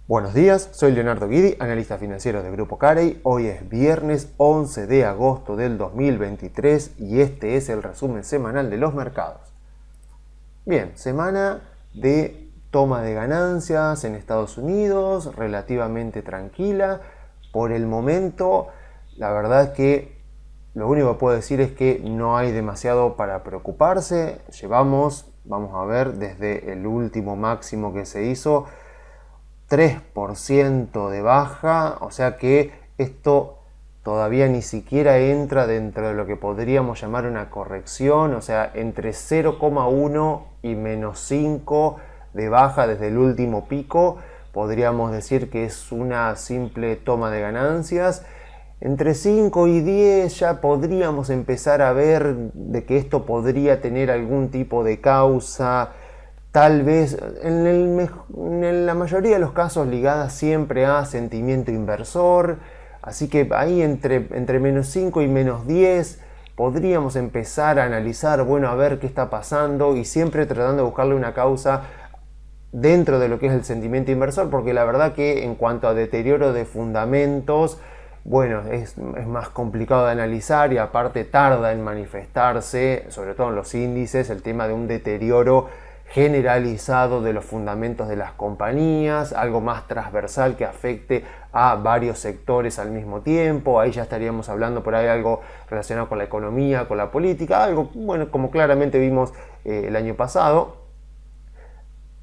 Buenos días, soy Leonardo Guidi, analista financiero de Grupo Carey. Hoy es viernes 11 de agosto del 2023 y este es el resumen semanal de los mercados. Bien, semana de toma de ganancias en Estados Unidos, relativamente tranquila. Por el momento, la verdad es que lo único que puedo decir es que no hay demasiado para preocuparse. Vamos a ver, desde el último máximo que se hizo, 3% de baja, o sea que esto todavía ni siquiera entra dentro de lo que podríamos llamar una corrección, o sea, entre 0,1 y menos 5 de baja desde el último pico, podríamos decir que es una simple toma de ganancias. Entre 5 y 10 ya podríamos empezar a ver de que esto podría tener algún tipo de causa, tal vez en la mayoría de los casos ligada siempre a sentimiento inversor, así que ahí entre menos 5 y menos 10 podríamos empezar a analizar, bueno, a ver qué está pasando y siempre tratando de buscarle una causa dentro de lo que es el sentimiento inversor, porque la verdad que en cuanto a deterioro de fundamentos, bueno, es más complicado de analizar y aparte tarda en manifestarse, sobre todo en los índices, el tema de un deterioro generalizado de los fundamentos de las compañías, algo más transversal que afecte a varios sectores al mismo tiempo. Ahí ya estaríamos hablando por ahí algo relacionado con la economía, con la política, algo, bueno, como claramente vimos el año pasado.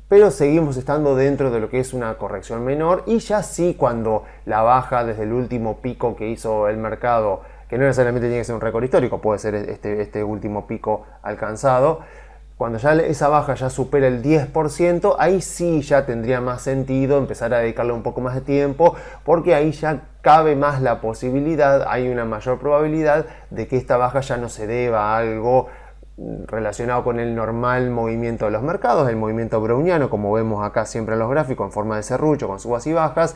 Pero seguimos estando dentro de lo que es una corrección menor y ya sí, cuando la baja desde el último pico que hizo el mercado, que no necesariamente tiene que ser un récord histórico, puede ser este último pico alcanzado, cuando ya esa baja ya supera el 10%, ahí sí ya tendría más sentido empezar a dedicarle un poco más de tiempo, porque ahí ya cabe más la posibilidad, hay una mayor probabilidad de que esta baja ya no se deba a algo relacionado con el normal movimiento de los mercados, el movimiento browniano, como vemos acá siempre en los gráficos, en forma de serrucho, con subas y bajas,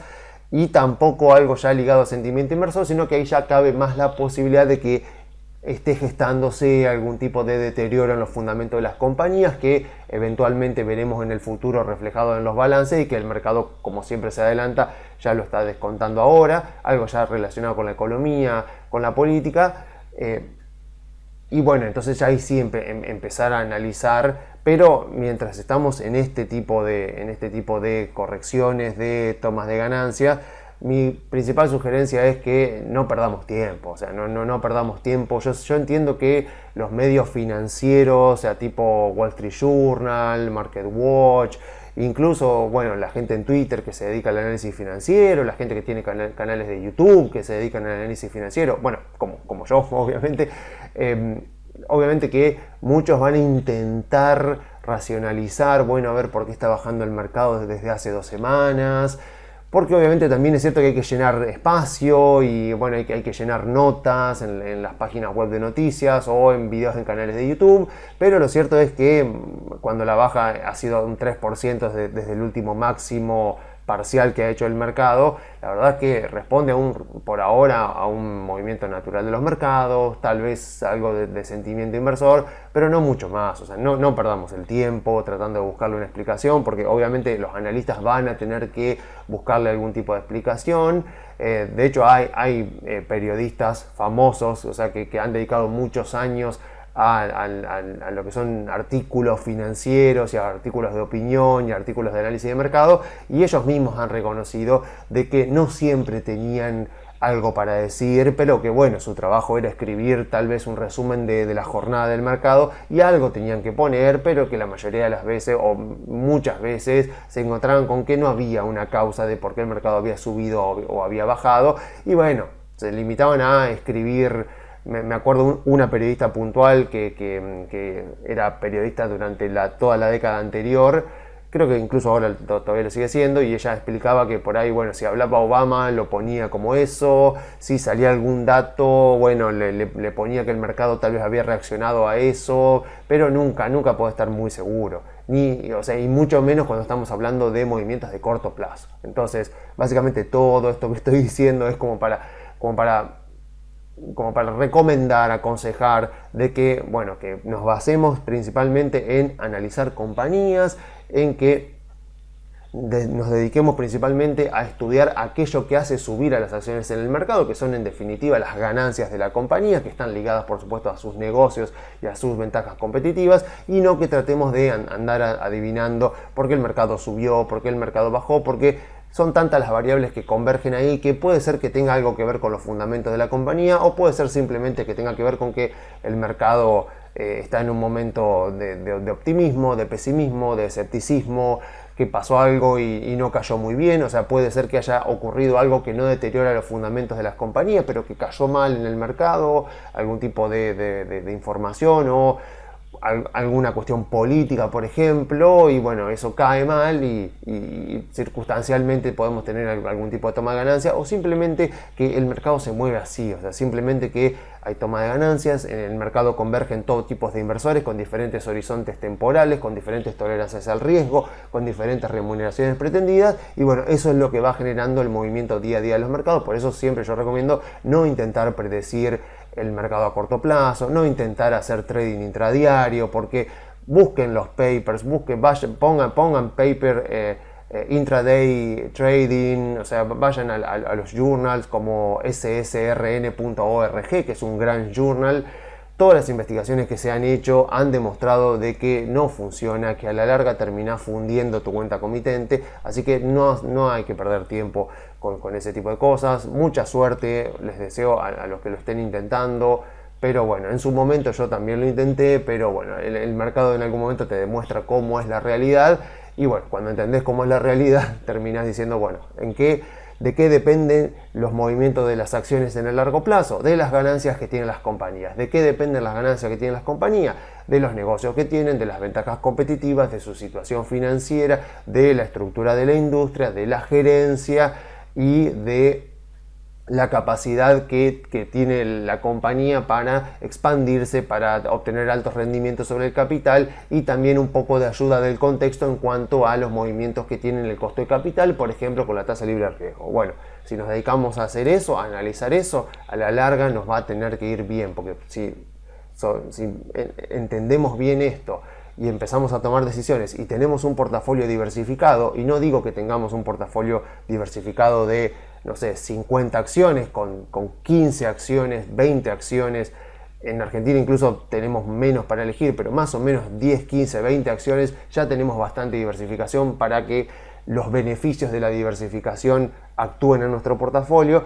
y tampoco algo ya ligado a sentimiento inversor, sino que ahí ya cabe más la posibilidad de que esté gestándose algún tipo de deterioro en los fundamentos de las compañías que eventualmente veremos en el futuro reflejado en los balances y que el mercado, como siempre se adelanta, ya lo está descontando ahora, algo ya relacionado con la economía, con la política. Y bueno, entonces ya ahí sí empezar a analizar, pero mientras estamos en este tipo de correcciones, de tomas de ganancia, mi principal sugerencia es que no perdamos tiempo, o sea, no perdamos tiempo. Yo entiendo que los medios financieros, o sea, tipo Wall Street Journal, Market Watch, incluso, bueno, la gente en Twitter que se dedica al análisis financiero, la gente que tiene canales de YouTube que se dedican al análisis financiero, bueno, como yo, obviamente, obviamente que muchos van a intentar racionalizar, bueno, a ver por qué está bajando el mercado desde hace 2 semanas, porque obviamente también es cierto que hay que llenar espacio y bueno, hay que llenar notas en las páginas web de noticias o en videos en canales de YouTube, pero lo cierto es que cuando la baja ha sido un 3% desde el último máximo parcial que ha hecho el mercado, la verdad es que responde por ahora a un movimiento natural de los mercados, tal vez algo de sentimiento inversor, pero no mucho más. O sea, no perdamos el tiempo tratando de buscarle una explicación, porque obviamente los analistas van a tener que buscarle algún tipo de explicación. De hecho hay periodistas famosos, o sea, que han dedicado muchos años a lo que son artículos financieros y artículos de opinión y artículos de análisis de mercado, y ellos mismos han reconocido de que no siempre tenían algo para decir, pero que bueno, su trabajo era escribir tal vez un resumen de la jornada del mercado y algo tenían que poner, pero que la mayoría de las veces o muchas veces se encontraban con que no había una causa de por qué el mercado había subido o había bajado, y bueno, se limitaban a escribir. Me acuerdo una periodista puntual que era periodista durante toda la década anterior, creo que incluso ahora todavía lo sigue siendo, y ella explicaba que por ahí, bueno, si hablaba Obama lo ponía como eso, si salía algún dato, bueno, le ponía que el mercado tal vez había reaccionado a eso, pero nunca puede estar muy seguro, o sea, y mucho menos cuando estamos hablando de movimientos de corto plazo. Entonces, básicamente todo esto que estoy diciendo es como para recomendar, aconsejar de que, bueno, que nos basemos principalmente en analizar compañías, en que nos dediquemos principalmente a estudiar aquello que hace subir a las acciones en el mercado, que son en definitiva las ganancias de la compañía, que están ligadas por supuesto a sus negocios y a sus ventajas competitivas, y no que tratemos de andar adivinando por qué el mercado subió, por qué el mercado bajó, porque son tantas las variables que convergen ahí que puede ser que tenga algo que ver con los fundamentos de la compañía, o puede ser simplemente que tenga que ver con que el mercado está en un momento de optimismo, de pesimismo, de escepticismo, que pasó algo y no cayó muy bien. O sea, puede ser que haya ocurrido algo que no deteriora los fundamentos de las compañías, pero que cayó mal en el mercado, algún tipo de información o alguna cuestión política, por ejemplo, y bueno, eso cae mal y circunstancialmente podemos tener algún tipo de toma de ganancia, o simplemente que el mercado se mueve así, o sea, simplemente que hay toma de ganancias, en el mercado convergen todo tipos de inversores con diferentes horizontes temporales, con diferentes tolerancias al riesgo, con diferentes remuneraciones pretendidas, y bueno, eso es lo que va generando el movimiento día a día de los mercados. Por eso siempre yo recomiendo no intentar predecir el mercado a corto plazo, no intentar hacer trading intradiario, porque busquen los papers, pongan paper intraday trading, o sea, vayan a los journals como ssrn.org, que es un gran journal. Todas las investigaciones que se han hecho han demostrado de que no funciona, que a la larga terminás fundiendo tu cuenta comitente, así que no hay que perder tiempo con ese tipo de cosas. Mucha suerte les deseo a los que lo estén intentando, pero bueno, en su momento yo también lo intenté, pero bueno, el mercado en algún momento te demuestra cómo es la realidad, y bueno, cuando entendés cómo es la realidad terminás diciendo, bueno, ¿de qué dependen los movimientos de las acciones en el largo plazo? De las ganancias que tienen las compañías. ¿De qué dependen las ganancias que tienen las compañías? De los negocios que tienen, de las ventajas competitivas, de su situación financiera, de la estructura de la industria, de la gerencia y de la capacidad que tiene la compañía para expandirse, para obtener altos rendimientos sobre el capital, y también un poco de ayuda del contexto en cuanto a los movimientos que tienen el costo de capital, por ejemplo con la tasa libre de riesgo. Bueno, si nos dedicamos a hacer eso, a analizar eso, a la larga nos va a tener que ir bien, porque si entendemos bien esto y empezamos a tomar decisiones y tenemos un portafolio diversificado, y no digo que tengamos un portafolio diversificado de, no sé, 50 acciones con 15 acciones, 20 acciones, en Argentina incluso tenemos menos para elegir, pero más o menos 10, 15, 20 acciones, ya tenemos bastante diversificación para que los beneficios de la diversificación actúen en nuestro portafolio,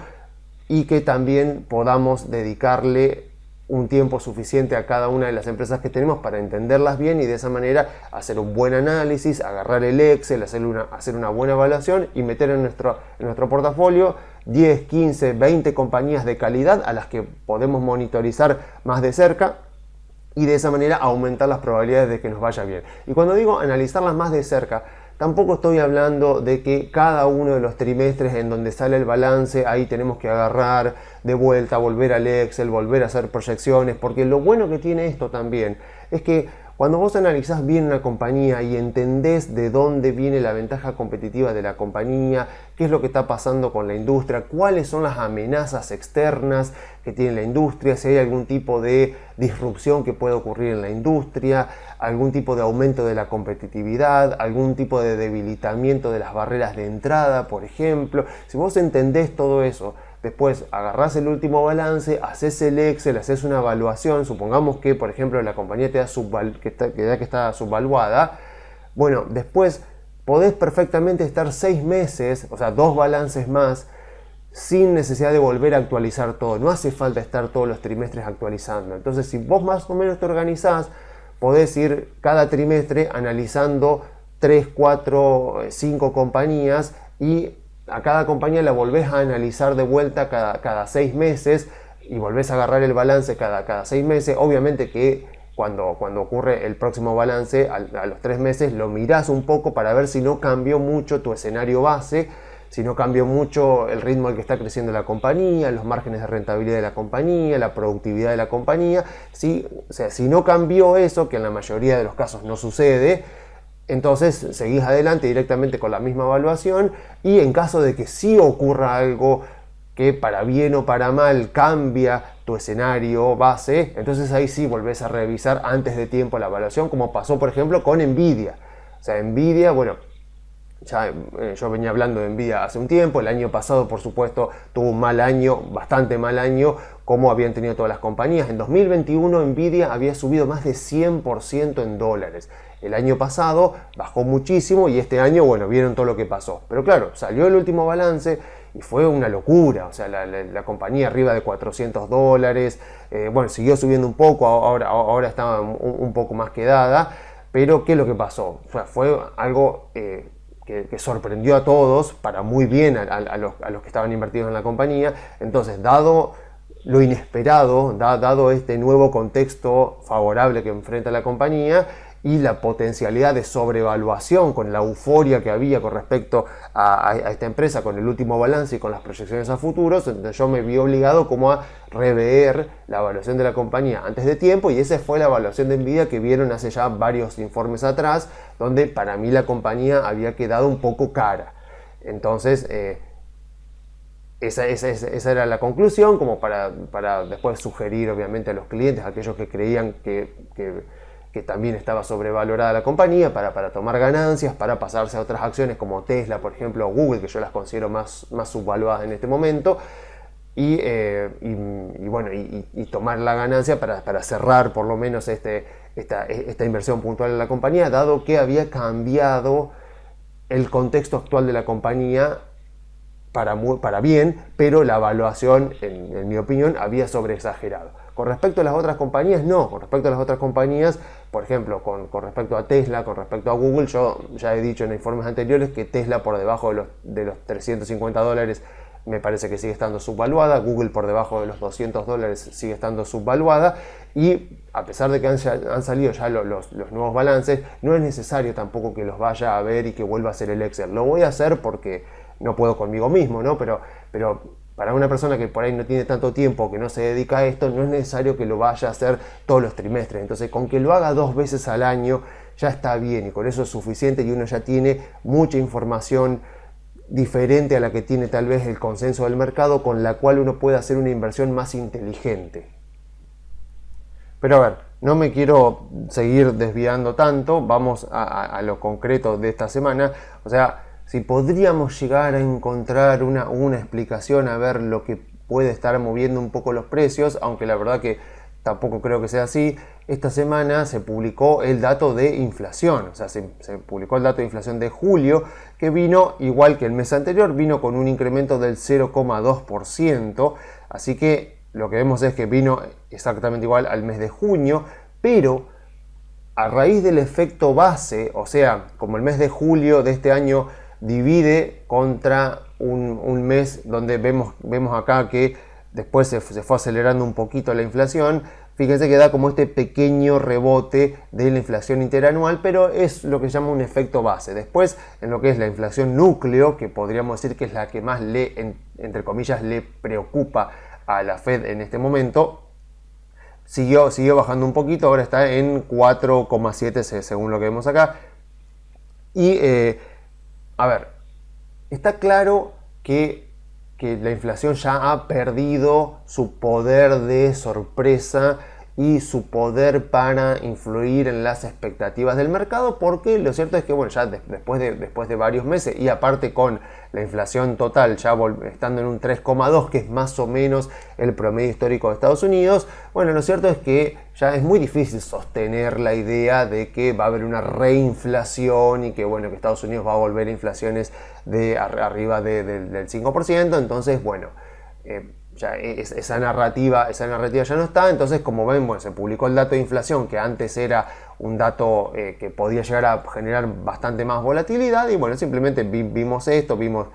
y que también podamos dedicarle un tiempo suficiente a cada una de las empresas que tenemos para entenderlas bien, y de esa manera hacer un buen análisis, agarrar el Excel, hacer una buena evaluación y meter en nuestro portafolio 10, 15, 20 compañías de calidad a las que podemos monitorizar más de cerca, y de esa manera aumentar las probabilidades de que nos vaya bien. Y cuando digo analizarlas más de cerca, tampoco estoy hablando de que cada uno de los trimestres en donde sale el balance, ahí tenemos que agarrar de vuelta, volver al Excel, volver a hacer proyecciones, porque lo bueno que tiene esto también es que cuando vos analizás bien una compañía y entendés de dónde viene la ventaja competitiva de la compañía, qué es lo que está pasando con la industria, cuáles son las amenazas externas que tiene la industria, si hay algún tipo de disrupción que puede ocurrir en la industria, algún tipo de aumento de la competitividad, algún tipo de debilitamiento de las barreras de entrada, por ejemplo. Si vos entendés todo eso, después agarrás el último balance, haces el Excel, haces una evaluación, supongamos que por ejemplo la compañía te da que está subvaluada, bueno, después podés perfectamente estar 6 meses, o sea 2 balances más, sin necesidad de volver a actualizar todo. No hace falta estar todos los trimestres actualizando. Entonces, si vos más o menos te organizás, podés ir cada trimestre analizando 3, 4, 5 compañías, y a cada compañía la volvés a analizar de vuelta cada 6 meses, y volvés a agarrar el balance cada 6 meses. Obviamente que cuando ocurre el próximo balance, a los 3 meses, lo mirás un poco para ver si no cambió mucho tu escenario base, si no cambió mucho el ritmo al que está creciendo la compañía, los márgenes de rentabilidad de la compañía, la productividad de la compañía. O sea, si no cambió eso, que en la mayoría de los casos no sucede, entonces seguís adelante directamente con la misma evaluación, y en caso de que sí ocurra algo que para bien o para mal cambia tu escenario base, entonces ahí sí volvés a revisar antes de tiempo la evaluación, como pasó por ejemplo con Nvidia. O sea, Nvidia, bueno, yo venía hablando de Nvidia hace un tiempo. El año pasado, por supuesto, tuvo un mal año, bastante mal año, como habían tenido todas las compañías. En 2021 Nvidia había subido más de 100% en dólares. El año pasado bajó muchísimo y este año, bueno, vieron todo lo que pasó. Pero claro, salió el último balance y fue una locura. O sea, la compañía arriba de 400 dólares. Bueno, siguió subiendo un poco, ahora está un poco más quedada. Pero, ¿qué es lo que pasó? Fue algo que sorprendió a todos, para muy bien a los que estaban invertidos en la compañía. Entonces, dado lo inesperado, dado este nuevo contexto favorable que enfrenta la compañía y la potencialidad de sobrevaluación con la euforia que había con respecto a esta empresa, con el último balance y con las proyecciones a futuros, entonces yo me vi obligado como a rever la evaluación de la compañía antes de tiempo, y esa fue la evaluación de Nvidia que vieron hace ya varios informes atrás, donde para mí la compañía había quedado un poco cara. Entonces, esa era la conclusión, como para después sugerir obviamente a los clientes, a aquellos que creían que también estaba sobrevalorada la compañía, para tomar ganancias, para pasarse a otras acciones como Tesla, por ejemplo, o Google, que yo las considero más subvaluadas en este momento, y tomar la ganancia para cerrar por lo menos esta inversión puntual en la compañía, dado que había cambiado el contexto actual de la compañía para bien, pero la evaluación, en mi opinión, había sobreexagerado. Con respecto a las otras compañías, no. Con respecto a las otras compañías, por ejemplo, con respecto a Tesla, con respecto a Google, yo ya he dicho en informes anteriores que Tesla por debajo de los 350 dólares me parece que sigue estando subvaluada, Google por debajo de los 200 dólares sigue estando subvaluada, y a pesar de que han salido ya los nuevos balances, no es necesario tampoco que los vaya a ver y que vuelva a hacer el Excel. Lo voy a hacer porque no puedo conmigo mismo, ¿no? Pero para una persona que por ahí no tiene tanto tiempo, que no se dedica a esto, no es necesario que lo vaya a hacer todos los trimestres. Entonces, con que lo haga 2 veces al año ya está bien, y con eso es suficiente, y uno ya tiene mucha información diferente a la que tiene tal vez el consenso del mercado, con la cual uno puede hacer una inversión más inteligente. Pero a ver, no me quiero seguir desviando tanto, vamos a lo concreto de esta semana. O sea, si podríamos llegar a encontrar una explicación a ver lo que puede estar moviendo un poco los precios, aunque la verdad que tampoco creo que sea así. Esta semana se publicó el dato de inflación, o sea, se publicó el dato de inflación de julio, que vino igual que el mes anterior, vino con un incremento del 0,2%, así que lo que vemos es que vino exactamente igual al mes de junio, pero a raíz del efecto base, o sea, como el mes de julio de este año divide contra un mes donde vemos acá que después se fue acelerando un poquito la inflación. Fíjense que da como este pequeño rebote de la inflación interanual, pero es lo que se llama un efecto base. Después, en lo que es la inflación núcleo, que podríamos decir que es la que más entre comillas, le preocupa a la Fed en este momento, siguió bajando un poquito, ahora está en 4,7 según lo que vemos acá. Y a ver, está claro que la inflación ya ha perdido su poder de sorpresa y su poder para influir en las expectativas del mercado, porque lo cierto es que bueno, ya después de varios meses, y aparte con la inflación total ya estando en un 3,2, que es más o menos el promedio histórico de Estados Unidos, bueno, lo cierto es que ya es muy difícil sostener la idea de que va a haber una reinflación y que bueno, que Estados Unidos va a volver a inflaciones de arriba del 5%. Entonces, bueno, ya esa narrativa ya no está. Entonces, como ven, bueno, se publicó el dato de inflación, que antes era un dato que podía llegar a generar bastante más volatilidad, y bueno, simplemente vimos esto, vimos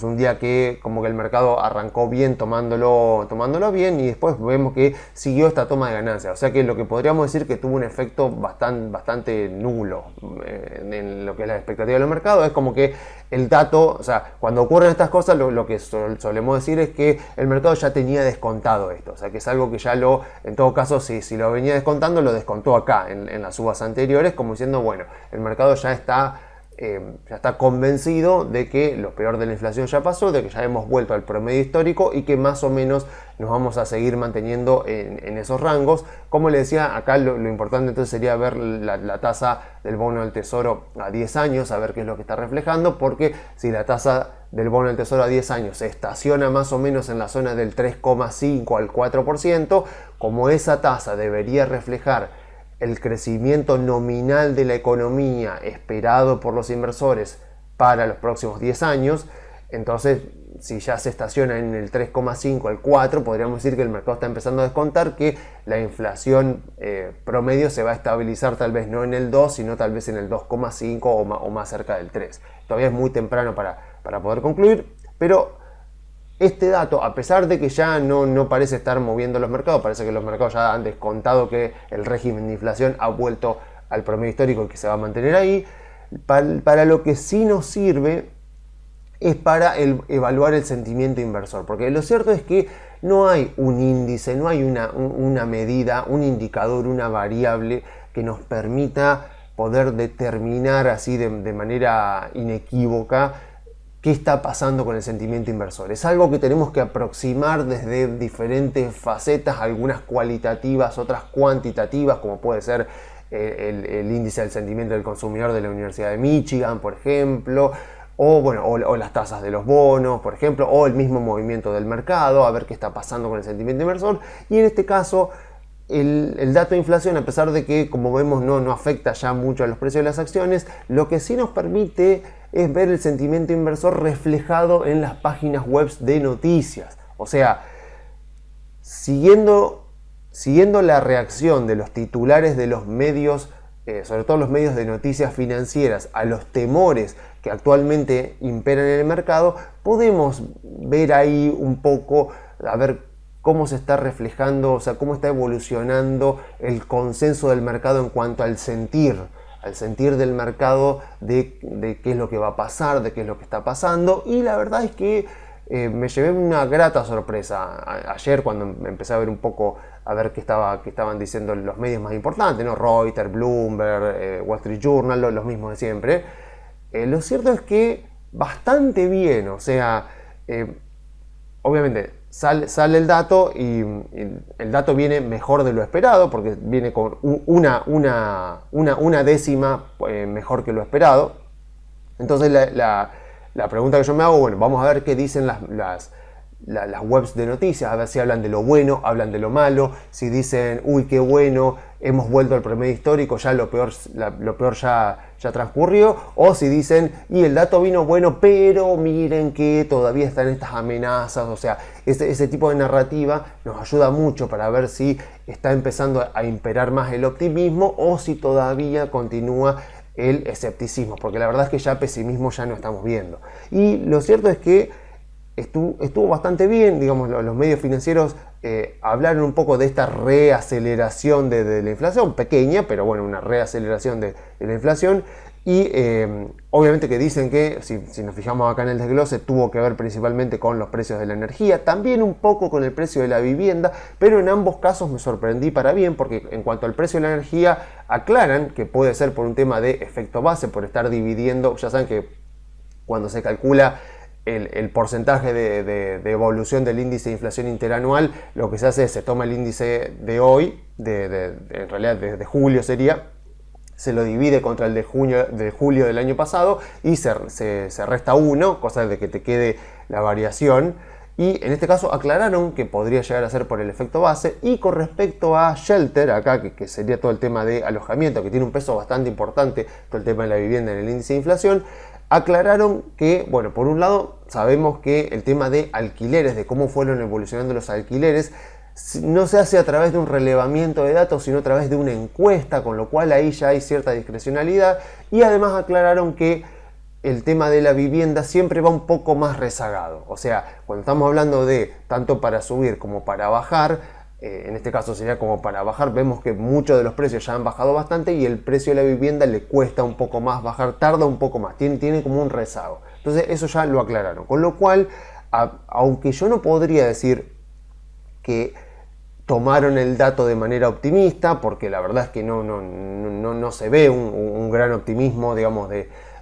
un día que como que el mercado arrancó bien tomándolo bien, y después vemos que siguió esta toma de ganancias. O sea que lo que podríamos decir que tuvo un efecto bastante nulo en lo que es la expectativa del mercado. Es como que el dato, o sea, cuando ocurren estas cosas, lo que solemos decir es que el mercado ya tenía descontado esto. O sea, que es algo que ya en todo caso, si lo venía descontando, lo descontó acá en las subas anteriores, como diciendo, bueno, el mercado ya está ya está convencido de que lo peor de la inflación ya pasó, de que ya hemos vuelto al promedio histórico y que más o menos nos vamos a seguir manteniendo en esos rangos. Como le decía, acá lo importante entonces sería ver la tasa del bono del tesoro a 10 años, a ver qué es lo que está reflejando, porque si la tasa del bono del tesoro a 10 años se estaciona más o menos en la zona del 3,5 al 4%, como esa tasa debería reflejar el crecimiento nominal de la economía esperado por los inversores para los próximos 10 años, entonces si ya se estaciona en el 3,5 al 4, podríamos decir que el mercado está empezando a descontar que la inflación promedio se va a estabilizar tal vez no en el 2, sino tal vez en el 2,5 o más cerca del 3. Todavía es muy temprano para poder concluir, pero este dato, a pesar de que ya no parece estar moviendo los mercados, parece que los mercados ya han descontado que el régimen de inflación ha vuelto al promedio histórico y que se va a mantener ahí, para lo que sí nos sirve es para evaluar el sentimiento inversor, porque lo cierto es que no hay un índice, no hay una medida, un indicador, una variable que nos permita poder determinar así de manera inequívoca qué está pasando con el sentimiento inversor. Es algo que tenemos que aproximar desde diferentes facetas, algunas cualitativas, otras cuantitativas, como puede ser el índice del sentimiento del consumidor de la Universidad de Michigan, por ejemplo, o las tasas de los bonos, por ejemplo, o el mismo movimiento del mercado, a ver qué está pasando con el sentimiento inversor. Y en este caso, el dato de inflación, a pesar de que, como vemos, no afecta ya mucho a los precios de las acciones, lo que sí nos permite es ver el sentimiento inversor reflejado en las páginas web de noticias. O sea, siguiendo la reacción de los titulares de los medios, sobre todo los medios de noticias financieras, a los temores que actualmente imperan en el mercado, podemos ver ahí un poco, a ver cómo se está reflejando, o sea, cómo está evolucionando el consenso del mercado en cuanto al sentir del mercado de qué es lo que va a pasar, de qué es lo que está pasando. Y la verdad es que me llevé una grata sorpresa ayer cuando empecé a ver un poco, a ver qué estaban diciendo los medios más importantes, ¿no? Reuters, Bloomberg, Wall Street Journal, los mismos de siempre. Lo cierto es que bastante bien, o sea, obviamente sale el dato y el dato viene mejor de lo esperado, porque viene con una décima mejor que lo esperado. Entonces la pregunta que yo me hago, bueno, vamos a ver qué dicen las webs de noticias, a ver si hablan de lo bueno, hablan de lo malo, si dicen, uy, qué bueno, hemos vuelto al promedio histórico, ya lo peor ya transcurrió, o si dicen, y el dato vino bueno, pero miren que todavía están estas amenazas. O sea, ese tipo de narrativa nos ayuda mucho para ver si está empezando a imperar más el optimismo o si todavía continúa el escepticismo, porque la verdad es que ya pesimismo ya no estamos viendo. Y lo cierto es que estuvo bastante bien, digamos, los medios financieros hablaron un poco de esta reaceleración de la inflación, pequeña, pero bueno, una reaceleración de la inflación. Y obviamente que dicen que, si nos fijamos acá en el desglose, tuvo que ver principalmente con los precios de la energía, también un poco con el precio de la vivienda, pero en ambos casos me sorprendí para bien, porque en cuanto al precio de la energía, aclaran que puede ser por un tema de efecto base, por estar dividiendo. Ya saben que cuando se calcula el porcentaje de evolución del índice de inflación interanual, lo que se hace es se toma el índice de hoy, en realidad de julio sería, se lo divide contra el de julio del año pasado y se resta 1, cosa de que te quede la variación. Y en este caso aclararon que podría llegar a ser por el efecto base. Y con respecto a shelter, acá que sería todo el tema de alojamiento, que tiene un peso bastante importante, todo el tema de la vivienda en el índice de inflación, aclararon que, bueno, por un lado sabemos que el tema de alquileres, de cómo fueron evolucionando los alquileres, no se hace a través de un relevamiento de datos, sino a través de una encuesta, con lo cual ahí ya hay cierta discrecionalidad. Y además aclararon que el tema de la vivienda siempre va un poco más rezagado. O sea, cuando estamos hablando de tanto para subir como para bajar, en este caso sería como para bajar, vemos que muchos de los precios ya han bajado bastante y el precio de la vivienda le cuesta un poco más bajar, tarda un poco más, tiene como un rezago. Entonces eso ya lo aclararon. Con lo cual, aunque yo no podría decir que tomaron el dato de manera optimista, porque la verdad es que no se ve un gran optimismo, digamos,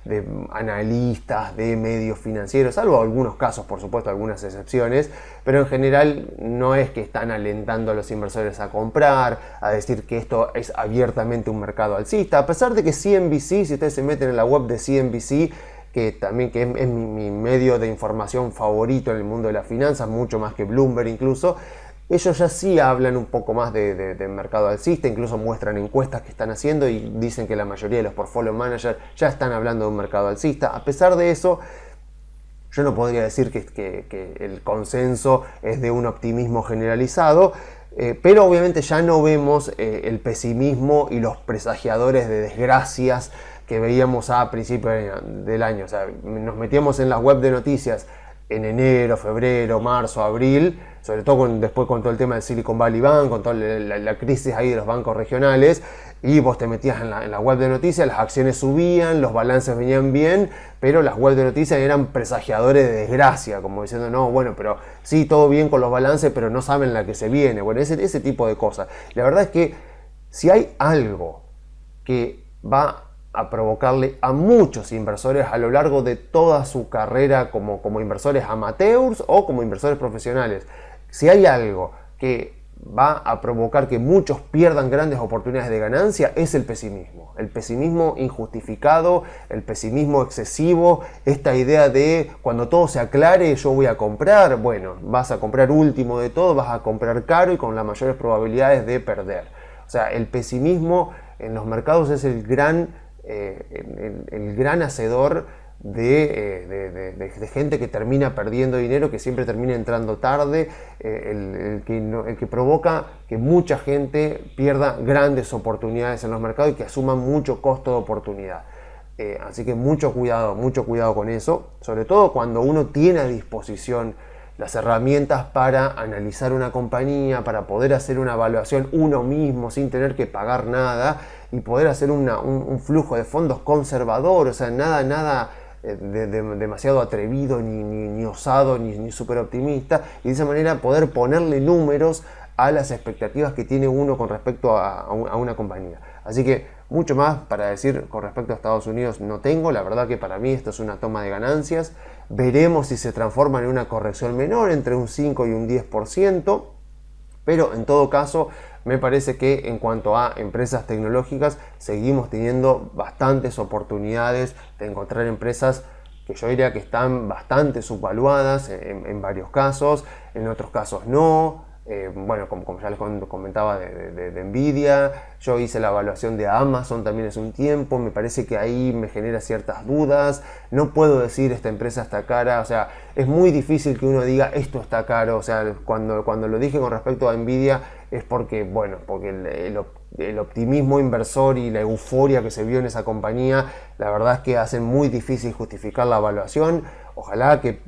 de analistas, de medios financieros, salvo algunos casos, por supuesto, algunas excepciones, pero en general no es que están alentando a los inversores a comprar, a decir que esto es abiertamente un mercado alcista, a pesar de que CNBC, si ustedes se meten en la web de CNBC, que también es mi medio de información favorito en el mundo de las finanzas, mucho más que Bloomberg incluso, ellos ya sí hablan un poco más de mercado alcista, incluso muestran encuestas que están haciendo y dicen que la mayoría de los portfolio managers ya están hablando de un mercado alcista. A pesar de eso, yo no podría decir que el consenso es de un optimismo generalizado, pero obviamente ya no vemos el pesimismo y los presagiadores de desgracias que veíamos a principios del año. O sea, nos metíamos en las web de noticias en enero, febrero, marzo, abril, sobre todo después con todo el tema del Silicon Valley Bank, con toda la crisis ahí de los bancos regionales, y vos te metías en la web de noticias, las acciones subían, los balances venían bien, pero las web de noticias eran presagiadores de desgracia, como diciendo, no, bueno, pero sí, todo bien con los balances, pero no saben la que se viene. Bueno, ese tipo de cosas. La verdad es que si hay algo que va a provocarle a muchos inversores a lo largo de toda su carrera como inversores amateurs o como inversores profesionales, si hay algo que va a provocar que muchos pierdan grandes oportunidades de ganancia, es el pesimismo injustificado, el pesimismo excesivo, esta idea de cuando todo se aclare yo voy a comprar. Bueno, vas a comprar último de todo, vas a comprar caro y con las mayores probabilidades de perder. O sea, el pesimismo en los mercados es el gran hacedor de gente que termina perdiendo dinero, que siempre termina entrando tarde, el que provoca que mucha gente pierda grandes oportunidades en los mercados y que asuman mucho costo de oportunidad. Así que mucho cuidado con eso, sobre todo cuando uno tiene a disposición las herramientas para analizar una compañía, para poder hacer una evaluación uno mismo sin tener que pagar nada y poder hacer un flujo de fondos conservador, o sea, nada demasiado atrevido, ni osado, ni súper optimista, y de esa manera poder ponerle números a las expectativas que tiene uno con respecto a una compañía. Así que mucho más para decir con respecto a Estados Unidos no tengo. La verdad que para mí esto es una toma de ganancias. Veremos si se transforma en una corrección menor entre un 5 y un 10%, pero en todo caso me parece que en cuanto a empresas tecnológicas seguimos teniendo bastantes oportunidades de encontrar empresas que yo diría que están bastante subvaluadas en varios casos, en otros casos no. Bueno, como ya les comentaba de Nvidia, yo hice la evaluación de Amazon también hace un tiempo, me parece que ahí me genera ciertas dudas, no puedo decir esta empresa está cara, o sea, es muy difícil que uno diga esto está caro, o sea, cuando lo dije con respecto a Nvidia es porque, bueno, porque el optimismo inversor y la euforia que se vio en esa compañía, la verdad es que hacen muy difícil justificar la evaluación. Ojalá que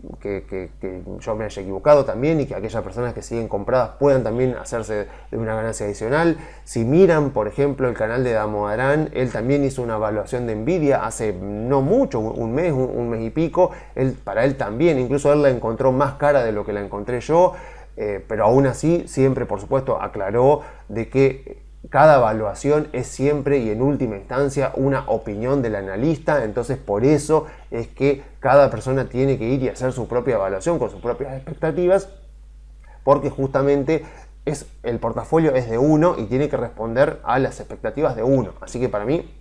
yo me haya equivocado también y que aquellas personas que siguen compradas puedan también hacerse de una ganancia adicional. Si miran, por ejemplo, el canal de Damodaran, él también hizo una evaluación de Nvidia hace no mucho, un mes y pico. Para él también, incluso él la encontró más cara de lo que la encontré yo, pero aún así siempre, por supuesto, aclaró de que cada evaluación es siempre y en última instancia una opinión del analista, entonces por eso es que cada persona tiene que ir y hacer su propia evaluación con sus propias expectativas, porque justamente el portafolio es de uno y tiene que responder a las expectativas de uno. Así que para mí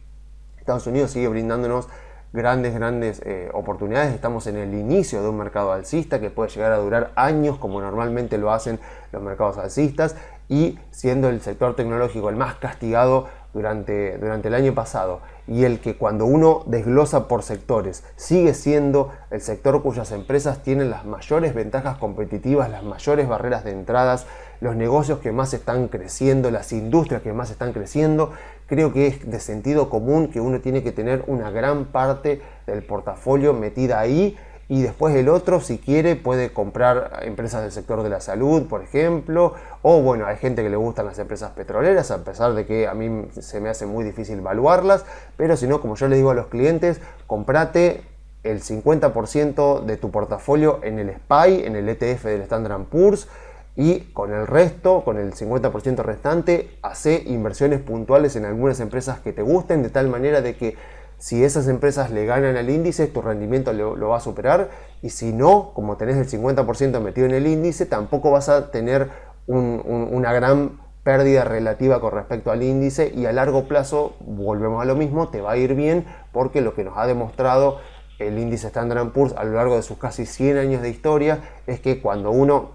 Estados Unidos sigue brindándonos grandes oportunidades. Estamos en el inicio de un mercado alcista que puede llegar a durar años como normalmente lo hacen los mercados alcistas, y siendo el sector tecnológico el más castigado durante el año pasado y el que cuando uno desglosa por sectores sigue siendo el sector cuyas empresas tienen las mayores ventajas competitivas, las mayores barreras de entradas, los negocios que más están creciendo, las industrias que más están creciendo, creo que es de sentido común que uno tiene que tener una gran parte del portafolio metida ahí. Y después el otro, si quiere, puede comprar empresas del sector de la salud, por ejemplo. O bueno, hay gente que le gustan las empresas petroleras, a pesar de que a mí se me hace muy difícil evaluarlas. Pero si no, como yo le digo a los clientes, comprate el 50% de tu portafolio en el SPY, en el ETF del Standard & Poor's. Y con el resto, con el 50% restante, hace inversiones puntuales en algunas empresas que te gusten, de tal manera de que Si esas empresas le ganan al índice, tu rendimiento lo va a superar, y si no, como tenés el 50% metido en el índice, tampoco vas a tener una gran pérdida relativa con respecto al índice, y a largo plazo, volvemos a lo mismo, te va a ir bien, porque lo que nos ha demostrado el índice Standard & Poor's a lo largo de sus casi 100 años de historia es que cuando uno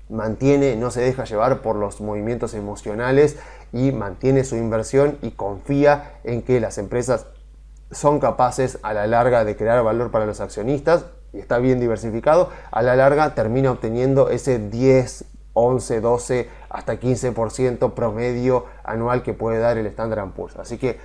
mantiene, no se deja llevar por los movimientos emocionales y mantiene su inversión y confía en que las empresas son capaces a la larga de crear valor para los accionistas y está bien diversificado, a la larga termina obteniendo ese 10, 11, 12 hasta 15% promedio anual que puede dar el Standard & Poor's. Así que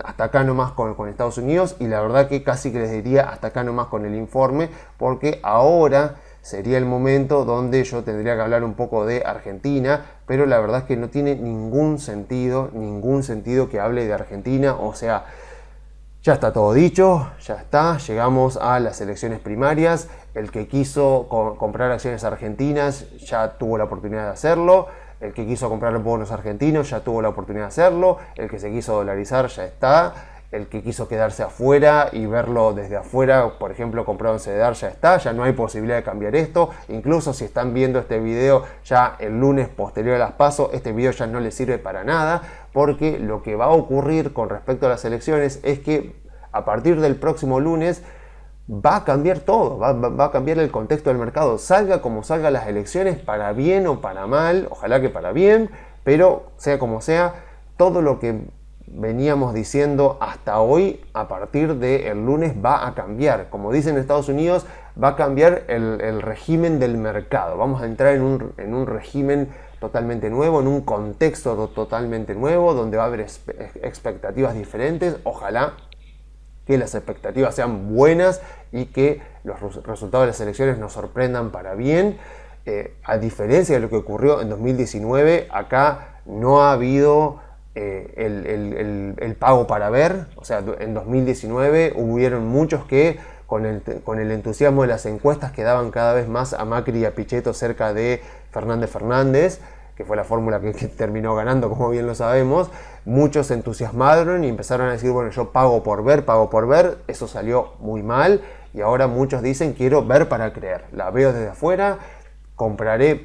hasta acá nomás con Estados Unidos, y la verdad que casi que les diría hasta acá nomás con el informe, porque ahora sería el momento donde yo tendría que hablar un poco de Argentina, pero la verdad es que no tiene ningún sentido que hable de Argentina. O sea, ya está todo dicho, ya está, llegamos a las elecciones primarias, el que quiso comprar acciones argentinas ya tuvo la oportunidad de hacerlo, el que quiso comprar bonos argentinos ya tuvo la oportunidad de hacerlo, el que se quiso dolarizar ya está, el que quiso quedarse afuera y verlo desde afuera, por ejemplo, comprado en CEDAR, ya está, ya no hay posibilidad de cambiar esto. Incluso si están viendo este video ya el lunes posterior a las PASO, este video ya no les sirve para nada, porque lo que va a ocurrir con respecto a las elecciones es que a partir del próximo lunes va a cambiar todo, va a cambiar el contexto del mercado, salga como salga las elecciones, para bien o para mal, ojalá que para bien, pero sea como sea, todo lo que veníamos diciendo hasta hoy, a partir del lunes va a cambiar. Como dicen en Estados Unidos, va a cambiar el régimen del mercado. Vamos a entrar en un régimen totalmente nuevo, en un contexto totalmente nuevo, donde va a haber expectativas diferentes. Ojalá que las expectativas sean buenas y que los resultados de las elecciones nos sorprendan para bien. A diferencia de lo que ocurrió en 2019, acá no ha habido el pago para ver. O sea, en 2019 hubieron muchos que con el entusiasmo de las encuestas quedaban cada vez más a Macri y a Pichetto cerca de Fernández, que fue la fórmula que terminó ganando, como bien lo sabemos. Muchos se entusiasmaron y empezaron a decir, bueno, yo pago por ver. Eso salió muy mal, y ahora muchos dicen, quiero ver para creer. La veo desde afuera,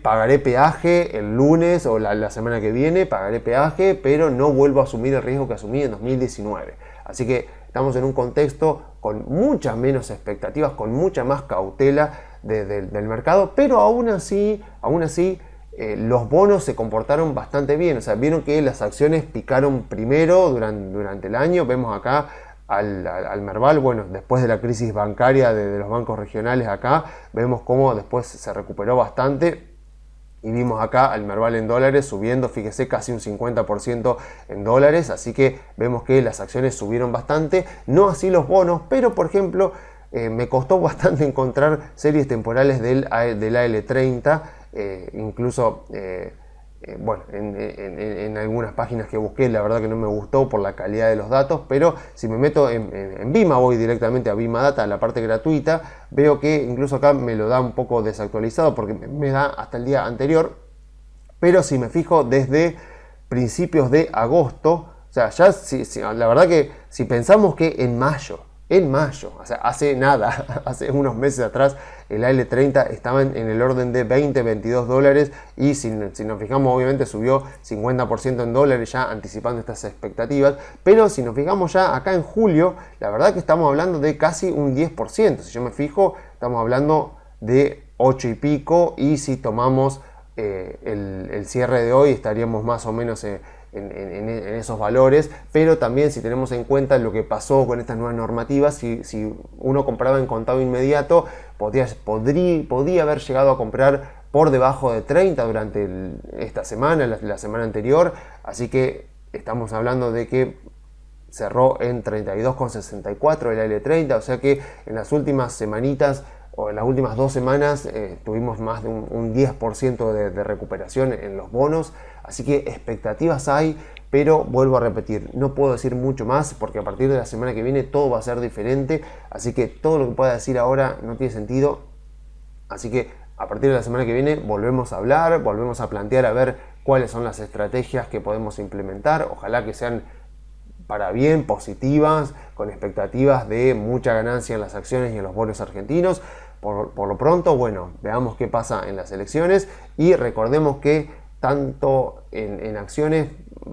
pagaré peaje el lunes o la semana que viene, pagaré peaje, pero no vuelvo a asumir el riesgo que asumí en 2019. Así que estamos en un contexto con muchas menos expectativas, con mucha más cautela del mercado, pero aún así los bonos se comportaron bastante bien. O sea, vieron que las acciones picaron primero durante el año. Vemos acá al Merval, bueno, después de la crisis bancaria de los bancos regionales acá, vemos cómo después se recuperó bastante. Y vimos acá al Merval en dólares subiendo, fíjese, casi un 50% en dólares. Así que vemos que las acciones subieron bastante. No así los bonos, pero por ejemplo, me costó bastante encontrar series temporales del AL30. Incluso bueno, en algunas páginas que busqué, la verdad que no me gustó por la calidad de los datos, pero si me meto en Bima, voy directamente a Bima Data, a la parte gratuita, veo que incluso acá me lo da un poco desactualizado porque me da hasta el día anterior, pero si me fijo desde principios de agosto, o sea, ya la verdad que si pensamos que en mayo, o sea, hace nada, hace unos meses atrás, el AL30 estaba en el orden de 20-22 dólares, y si nos fijamos, obviamente subió 50% en dólares ya anticipando estas expectativas, pero si nos fijamos ya acá en julio, la verdad que estamos hablando de casi un 10%, si yo me fijo, estamos hablando de 8 y pico, y si tomamos el cierre de hoy estaríamos más o menos en esos valores, pero también si tenemos en cuenta lo que pasó con estas nuevas normativas, si uno compraba en contado inmediato, podía haber llegado a comprar por debajo de 30 durante esta semana, la semana anterior, así que estamos hablando de que cerró en 32,64 el L30, o sea que en las últimas semanitas o en las últimas 2 semanas tuvimos más de un 10% de recuperación en los bonos, así que expectativas hay, pero vuelvo a repetir, no puedo decir mucho más porque a partir de la semana que viene todo va a ser diferente, así que todo lo que pueda decir ahora no tiene sentido, así que a partir de la semana que viene volvemos a hablar, volvemos a plantear a ver cuáles son las estrategias que podemos implementar, ojalá que sean para bien, positivas, con expectativas de mucha ganancia en las acciones y en los bonos argentinos. Por lo pronto, bueno, veamos qué pasa en las elecciones y recordemos que tanto en acciones,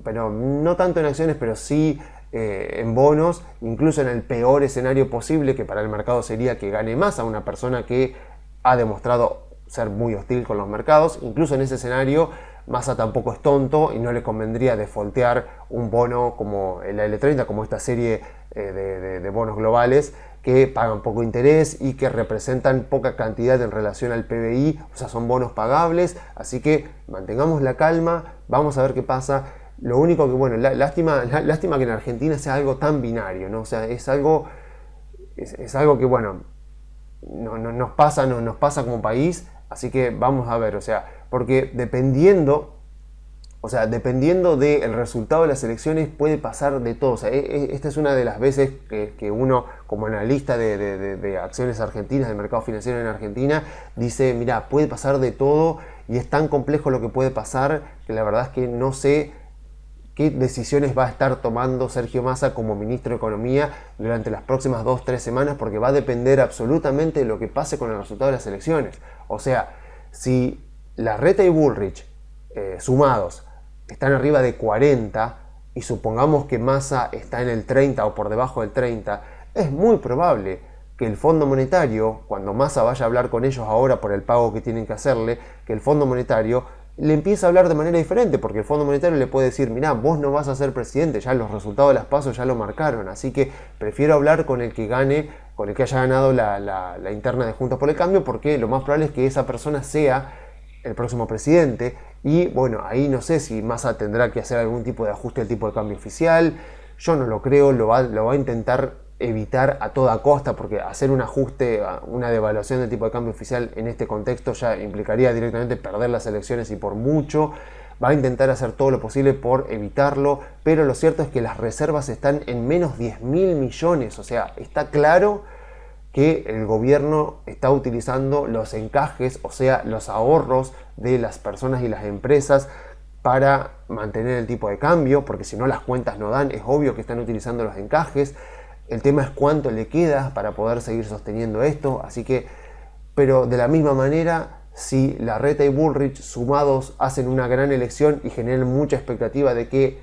pero no tanto en acciones, pero sí en bonos, incluso en el peor escenario posible, que para el mercado sería que gane Massa, una persona que ha demostrado ser muy hostil con los mercados. Incluso en ese escenario, Massa tampoco es tonto y no le convendría defaultear un bono como el L30, como esta serie de bonos globales que pagan poco interés y que representan poca cantidad en relación al PBI, o sea, son bonos pagables, así que mantengamos la calma, vamos a ver qué pasa. Lo único que, bueno, lástima que en Argentina sea algo tan binario, ¿no? O sea, es algo que, bueno, nos pasa como país, así que vamos a ver, o sea, porque dependiendo del resultado de las elecciones puede pasar de todo. O sea, esta es una de las veces que uno, como analista de acciones argentinas, del mercado financiero en Argentina, dice, mira, puede pasar de todo y es tan complejo lo que puede pasar que la verdad es que no sé qué decisiones va a estar tomando Sergio Massa como ministro de Economía durante las próximas 2-3 semanas, porque va a depender absolutamente de lo que pase con el resultado de las elecciones. O sea, si Larreta y Bullrich sumados están arriba de 40 y supongamos que Massa está en el 30 o por debajo del 30, es muy probable que el Fondo Monetario, cuando Massa vaya a hablar con ellos ahora por el pago que tienen que hacerle, que el Fondo Monetario le empieza a hablar de manera diferente, porque el Fondo Monetario le puede decir, mirá, vos no vas a ser presidente, ya los resultados de las PASO ya lo marcaron, así que prefiero hablar con el que gane, con el que haya ganado la interna de Juntos por el Cambio, porque lo más probable es que esa persona sea el próximo presidente. Y bueno, ahí no sé si Massa tendrá que hacer algún tipo de ajuste del tipo de cambio oficial, yo no lo creo, lo va a intentar evitar a toda costa, porque hacer un ajuste, una devaluación del tipo de cambio oficial en este contexto ya implicaría directamente perder las elecciones y por mucho. Va a intentar hacer todo lo posible por evitarlo, pero lo cierto es que las reservas están en menos 10.000 millones, o sea, está claro que el gobierno está utilizando los encajes, o sea, los ahorros de las personas y las empresas para mantener el tipo de cambio, porque si no las cuentas no dan, es obvio que están utilizando los encajes. El tema es cuánto le queda para poder seguir sosteniendo esto, así que, pero de la misma manera, si Larreta y Bullrich sumados hacen una gran elección y generan mucha expectativa de que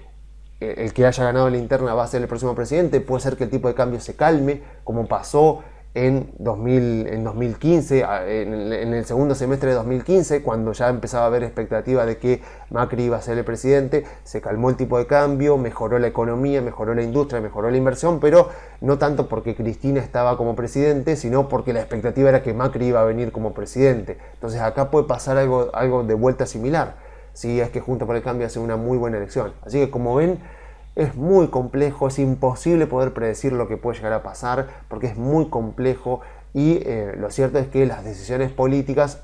el que haya ganado la interna va a ser el próximo presidente, puede ser que el tipo de cambio se calme, como pasó en 2015, en el segundo semestre de 2015, cuando ya empezaba a haber expectativa de que Macri iba a ser el presidente, se calmó el tipo de cambio, mejoró la economía, mejoró la industria, mejoró la inversión, pero no tanto porque Cristina estaba como presidente, sino porque la expectativa era que Macri iba a venir como presidente. Entonces acá puede pasar algo de vuelta similar, si es que Juntos por el Cambio hace una muy buena elección. Así que como ven, es muy complejo, es imposible poder predecir lo que puede llegar a pasar porque es muy complejo y lo cierto es que las decisiones políticas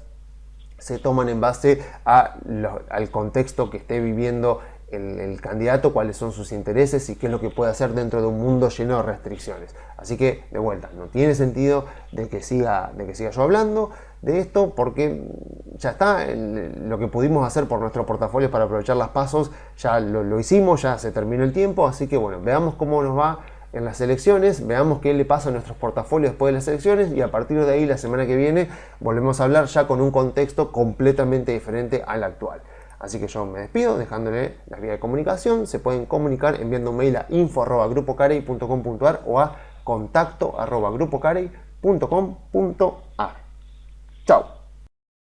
se toman en base al contexto que esté viviendo el candidato, cuáles son sus intereses y qué es lo que puede hacer dentro de un mundo lleno de restricciones. Así que, de vuelta, no tiene sentido de que siga yo hablando de esto porque ya está, lo que pudimos hacer por nuestro portafolio para aprovechar las pasos, ya lo hicimos, ya se terminó el tiempo, así que bueno, veamos cómo nos va en las elecciones, veamos qué le pasa a nuestros portafolios después de las elecciones y a partir de ahí la semana que viene volvemos a hablar ya con un contexto completamente diferente al actual. Así que yo me despido dejándole las vías de comunicación, se pueden comunicar enviando un mail a info@grupocarey.com.ar o a contacto@grupocarey.com.ar.